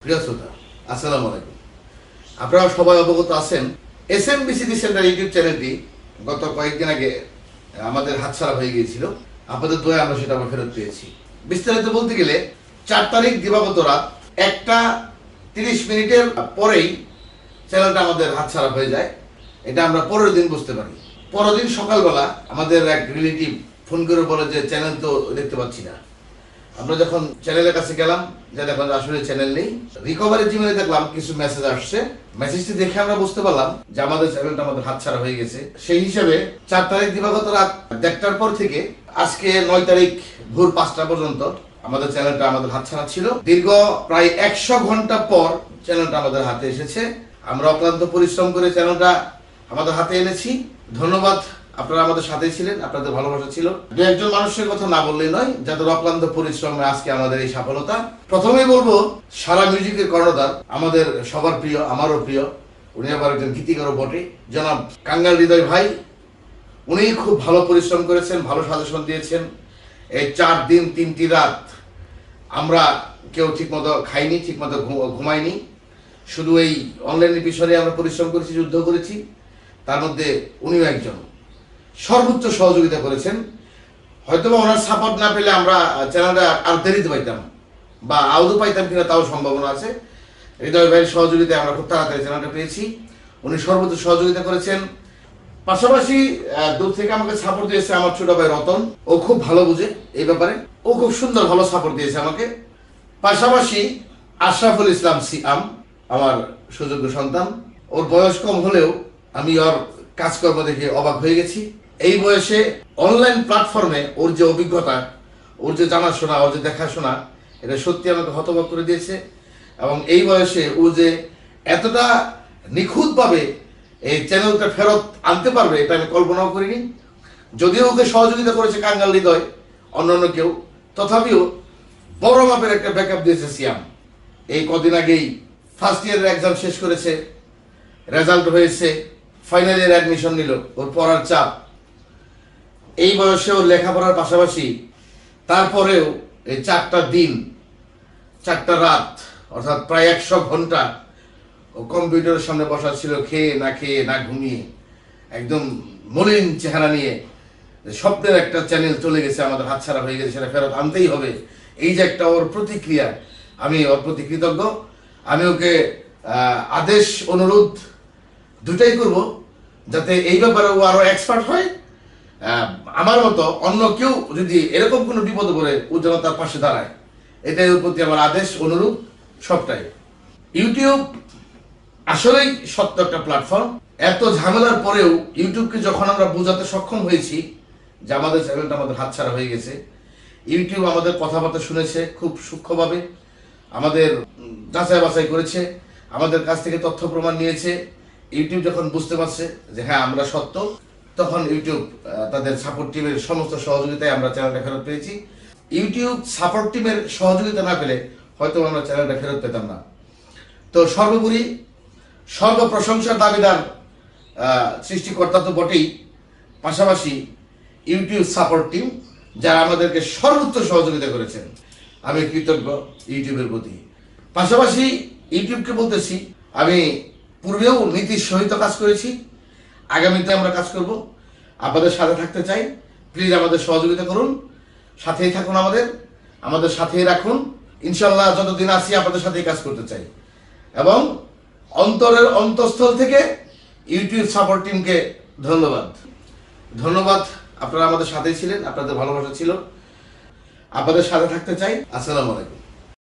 প্রিয় শ্রোতা, আসসালামু আলাইকুম। আপনারা সবাই অবগত আছেন, SMBCD সেন্টার ইউটিউব চ্যানেলটি গত কয়েকদিন আগে আমাদের হাতছাড়া হয়ে গিয়েছিল। আপনাদের দোয়া আমরা সেটা আবার ফেরত পেয়েছি। বিস্তারিত বলতে গেলে 4 তারিখ দিবাগত রাত 1:30 পরেই চ্যানেলটা আমাদের হাতছাড়া হয়ে যায়। এটা আমরা পরের দিন বুঝতে পারি। পরের দিন সকালবেলা আমাদের এক রিলেটিভ ফোন করে বলে যে চ্যানেল তো দেখতে পাচ্ছি না। আমরা যখন চ্যানেলের কাছে গেলাম, যে দেখলাম আসলে চ্যানেল নেই। রিকভারি টিমে দেখলাম কিছু মেসেজ আসছে। মেসেজটি দেখে আমরা বুঝতে পারলাম যে আমাদের চ্যানেলটা আমাদের হাতছাড়া হয়ে গেছে। সেই হিসাবে 4 তারিখ দিবাগত রাত 1টার পর থেকে আজকে 9 তারিখ ভোর 5টা পর্যন্ত আমাদের চ্যানেলটা আমাদের হাতছাড়া ছিল। দীর্ঘ প্রায় 100 ঘন্টা পর চ্যানেলটা আমাদের হাতে এসেছে। আমরা অক্লান্ত পরিশ্রম করে চ্যানেলটা আমাদের হাতে এনেছি। ধন্যবাদ, আপনারা আমাদের সাথেই ছিলেন, আপনাদের ভালোবাসা ছিল। দু একজন মানুষের কথা না বললেই নয়, যাদের অক্লান্ত পরিশ্রমে আজকে আমাদের এই সফলতা। প্রথমেই বলবো, সারা মিউজিকের কর্ণধার, আমাদের সবার প্রিয়, আমারও প্রিয়, উনি আবার একজন গীতিকারও বটে, জনাব কাঙ্গাল হৃদয় ভাই। উনি খুব ভালো পরিশ্রম করেছেন, ভালো সাজেশন দিয়েছেন। এই 4 দিন 3টি রাত আমরা কেউ ঠিকমতো খাইনি, ঠিকমতো ঘুমাইনি। শুধু এই অনলাইনের পিছনে আমরা পরিশ্রম করেছি, যুদ্ধ করেছি। তার মধ্যে উনিও একজন সর্বোচ্চ সহযোগিতা করেছেন। হয়তোবা ওনার সাপোর্ট না পেলে আমরা চ্যানেলটা আর দেরিতে পাইতাম, বা আদৌ পাইতাম কিনা তাও সম্ভাবনা আছে। হৃদয় ভাইয়ের সহযোগিতায় আমরা খুব তাড়াতাড়ি চ্যানেলটা পেয়েছি। উনি সর্বোচ্চ সহযোগিতা করেছেন। পাশাপাশি দূর থেকে আমাকে সাপোর্ট দিয়েছে আমার ছোট ভাই রতন। ও খুব ভালো বুঝে এই ব্যাপারে, ও খুব সুন্দর ভালো সাপোর্ট দিয়েছে আমাকে। পাশাপাশি আশরাফুল ইসলাম সিয়াম, আমার সুযোগ্য সন্তান। ওর বয়স কম হলেও আমি ওর কাজকর্ম দেখে অবাক হয়ে গেছি। এই বয়সে অনলাইন প্ল্যাটফর্মে ওর যে অভিজ্ঞতা, ওর যে জানাশোনা, ওর যে দেখাশোনা, এটা সত্যি আমাকে হতবাক করে দিয়েছে। এবং এই বয়সে ও যে এতটা নিখুঁতভাবে এই চ্যানেলটা ফেরত আনতে পারবে, এটা আমি কল্পনাও করিনি। যদিও ওকে সহযোগিতা করেছে কাঙ্গাল হৃদয়, অন্যান্য কেউ, তথাপিও বড় মাপের একটা ব্যাকআপ দিয়েছে সিয়াম। এই কদিন আগেই ফার্স্ট ইয়ারের এক্সাম শেষ করেছে, রেজাল্ট হয়েছে, ফাইনাল ইয়ার অ্যাডমিশন নিল। ওর পড়ার চাপ, এই বয়সে ওর লেখাপড়ার পাশাপাশি তারপরেও এই 4টা দিন 4টা রাত, অর্থাৎ প্রায় 100 ঘন্টা ও কম্পিউটারের সামনে বসা ছিল, খেয়ে না ঘুমিয়ে, একদম মলিন চেহারা নিয়ে। স্বপ্নের একটা চ্যানেল চলে গেছে, আমাদের হাতছাড়া হয়ে গেছে, সেটা ফেরত আনতেই হবে। এই যে একটা ওর প্রতিক্রিয়া, আমি ওর প্রতি কৃতজ্ঞ। আমি ওকে আদেশ অনুরোধ দুটাই করব, যাতে এই ব্যাপারে ও আরো এক্সপার্ট হয়। আমার মতো অন্য কেউ যদি এরকম কোনো বিপদে পড়ে, ও যেন তার পাশে দাঁড়ায়। এটাই ওর প্রতি আমার আদেশ অনুরোধ, সবটাই। ইউটিউব আসলেই সত্য একটা প্ল্যাটফর্ম। এত ঝামেলার পরেও ইউটিউবকে যখন আমরা বোঝাতে সক্ষম হয়েছি যে আমাদের চ্যানেলটা আমাদের হাতছাড়া হয়ে গেছে, ইউটিউব আমাদের কথাবার্তা শুনেছে খুব সূক্ষ্মভাবে, আমাদের যাচাই বাছাই করেছে, আমাদের কাছ থেকে তথ্য প্রমাণ নিয়েছে। ইউটিউব যখন বুঝতে পারছে যে হ্যাঁ আমরা সত্য, তখন ইউটিউব তাদের সাপোর্ট টিমের সমস্ত সহযোগিতায় আমরা চ্যানেলটা ফেরত পেয়েছি। ইউটিউব সাপোর্ট টিমের সহযোগিতা না পেলে হয়তো আমরা চ্যানেলটা ফেরত পেতাম না। তো সর্বোপরি সর্বপ্রশংসার দাবিদার সৃষ্টিকর্তা তো বটেই, পাশাপাশি ইউটিউব সাপোর্ট টিম, যারা আমাদেরকে সর্বোচ্চ সহযোগিতা করেছেন। আমি কৃতজ্ঞ ইউটিউবের প্রতি। পাশাপাশি ইউটিউবকে বলতেছি, আমি পূর্বেও নীতির সহিত কাজ করেছি, আগামীতে আমরা কাজ করব। আপনাদের সাথে থাকতে চাই, প্লিজ আমাদের সহযোগিতা করুন, সাথেই থাকুন, আমাদের সাথেই রাখুন। ইনশাল্লাহ যতদিন আছি আপনাদের সাথেই কাজ করতে চাই। এবং অন্তরের অন্তঃস্থল থেকে ইউটিউব সাপোর্ট টিমকে ধন্যবাদ। আপনারা আমাদের সাথেই ছিলেন, আপনাদের ভালোবাসা ছিল। আপনাদের সাথে থাকতে চাই। আসসালামু আলাইকুম।